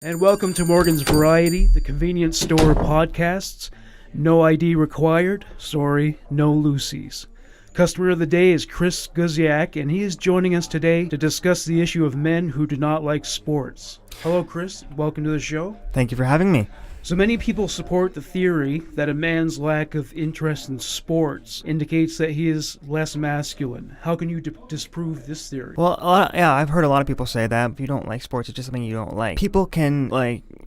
And welcome to Morgan's Variety, the convenience store podcasts. No ID required. Sorry, no Lucy's. Customer of the day is Chris Guziak, and he is joining us today to discuss the issue of men who do not like sports. Hello, Chris. Welcome to the show. Thank you for having me. So many people support the theory that a man's lack of interest in sports indicates that he is less masculine. How can you disprove this theory? Well, I've heard a lot of people say that if you don't like sports, it's just something you don't like. People can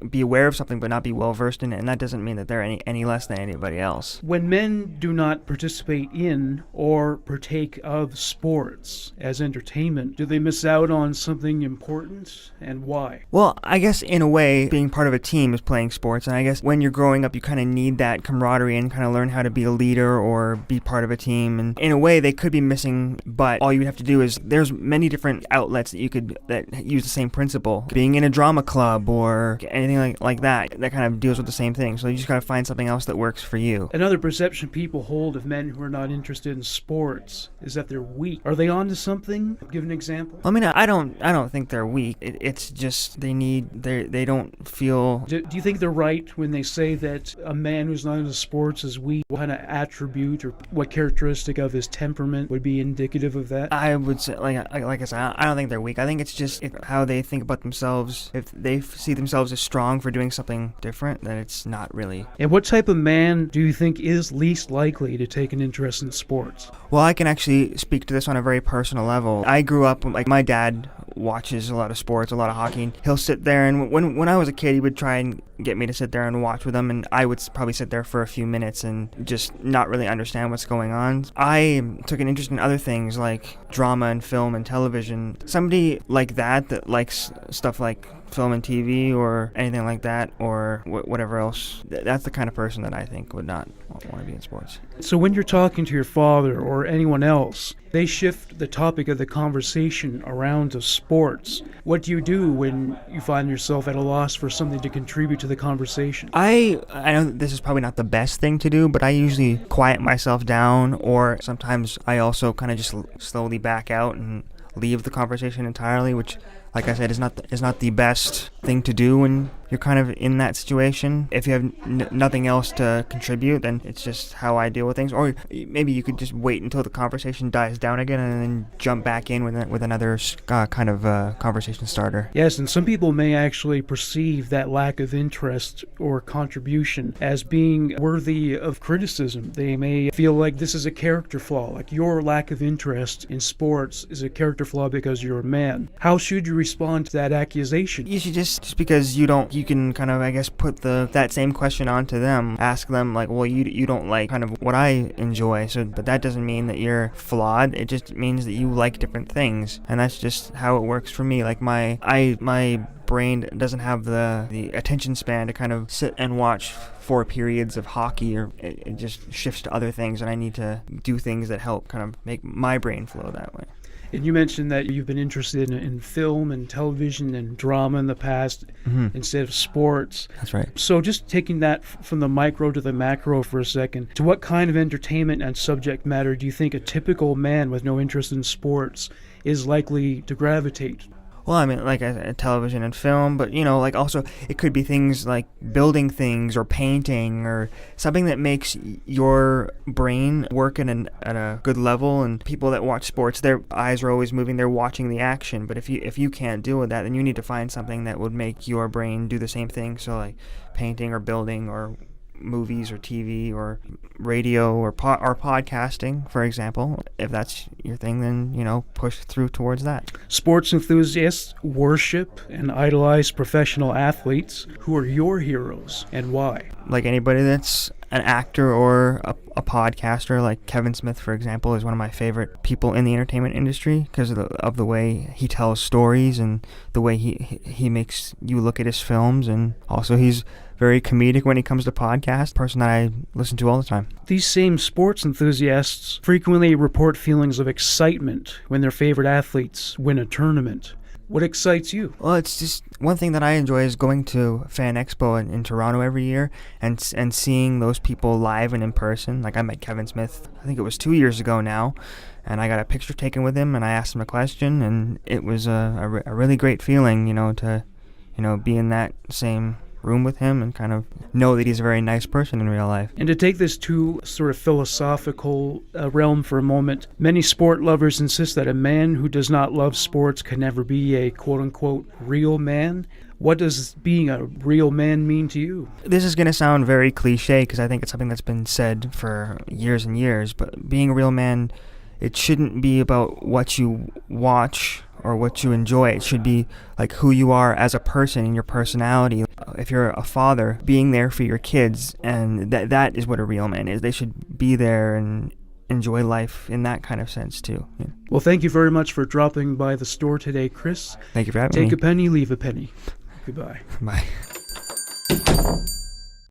be aware of something but not be well versed in it, and that doesn't mean that they're any less than anybody else. When men do not participate in or partake of sports as entertainment, do they miss out on something important, and why? Well, I guess in a way, being part of a team is playing sports. And I guess when you're growing up, you kind of need that camaraderie and kind of learn how to be a leader or be part of a team. And in a way, they could be missing, but all you have to do is there's many different outlets that use the same principle. Being in a drama club or anything like that kind of deals with the same thing. So you just got to find something else that works for you. Another perception people hold of men who are not interested in sports is that they're weak. Are they onto something? Give an example. I mean, I don't think they're weak. It's just they don't feel. Do you think they're right when they say that a man who's not into sports is weak? What kind of attribute or what characteristic of his temperament would be indicative of that? I would say, like I said, I don't think they're weak. I think it's just how they think about themselves. If they see themselves as strong for doing something different, then it's not really. And what type of man do you think is least likely to take an interest in sports? Well, I can actually speak to this on a very personal level. I grew up, my dad watches a lot of sports, a lot of hockey. And he'll sit there, and when I was a kid, he would try and get me to sit there and watch with him, and I would probably sit there for a few minutes and just not really understand what's going on. I took an interest in other things like drama and film and television. Somebody like that likes stuff like film and TV or anything like that, or whatever else, that's the kind of person that I think would not want to be in sports. So when you're talking to your father or anyone else, they shift the topic of the conversation around to sports. What do you do when you find yourself at a loss for something to contribute to the conversation? I know this is probably not the best thing to do, but I usually quiet myself down, or sometimes I also kind of just slowly back out and leave the conversation entirely, which, like I said, is not the best thing to do when you're kind of in that situation. If you have nothing else to contribute, then it's just how I deal with things. Or maybe you could just wait until the conversation dies down again and then jump back in with another kind of conversation starter. Yes, and some people may actually perceive that lack of interest or contribution as being worthy of criticism. They may feel like this is a character flaw, like your lack of interest in sports is a character flaw because you're a man. How should you respond to that accusation? You should just because you can kind of, I guess, put that same question onto them. Ask them like, well, you don't like kind of what I enjoy, but that doesn't mean that you're flawed. It just means that you like different things, and that's just how it works for me. Like my brain doesn't have the attention span to kind of sit and watch 4 periods of hockey, or it just shifts to other things, and I need to do things that help kind of make my brain flow that way. And you mentioned that you've been interested in film and television and drama in the past instead of sports. That's right. So just taking that from the micro to the macro for a second, to what kind of entertainment and subject matter do you think a typical man with no interest in sports is likely to gravitate? Well, I mean, like television and film, but, like also it could be things like building things or painting or something that makes your brain work at a good level. And people that watch sports, their eyes are always moving, they're watching the action. But if you can't deal with that, then you need to find something that would make your brain do the same thing. So like painting or building or movies or TV or radio or podcasting, for example. If that's your thing, then push through towards that. Sports enthusiasts worship and idolize professional athletes. Who are your heroes and why? Like anybody that's an actor or a podcaster, like Kevin Smith, for example, is one of my favorite people in the entertainment industry because of the way he tells stories and the way he makes you look at his films, and also he's very comedic when it comes to podcasts, person that I listen to all the time. These same sports enthusiasts frequently report feelings of excitement when their favorite athletes win a tournament. What excites you? Well, it's just one thing that I enjoy is going to Fan Expo in Toronto every year and seeing those people live and in person. Like I met Kevin Smith, I think it was 2 years ago now, and I got a picture taken with him and I asked him a question, and it was a really great feeling, to be in that same room with him and kind of know that he's a very nice person in real life. And to take this to sort of philosophical realm for a moment, many sport lovers insist that a man who does not love sports can never be a quote-unquote real man. What does being a real man mean to you? This is going to sound very cliche because I think it's something that's been said for years and years, but being a real man, it shouldn't be about what you watch or what you enjoy. It should be like who you are as a person and your personality. If you're a father, being there for your kids, and that is what a real man is. They should be there and enjoy life in that kind of sense too. Yeah. Well, thank you very much for dropping by the store today, Chris. Thank you for having me. Take a penny, leave a penny. Goodbye. Bye.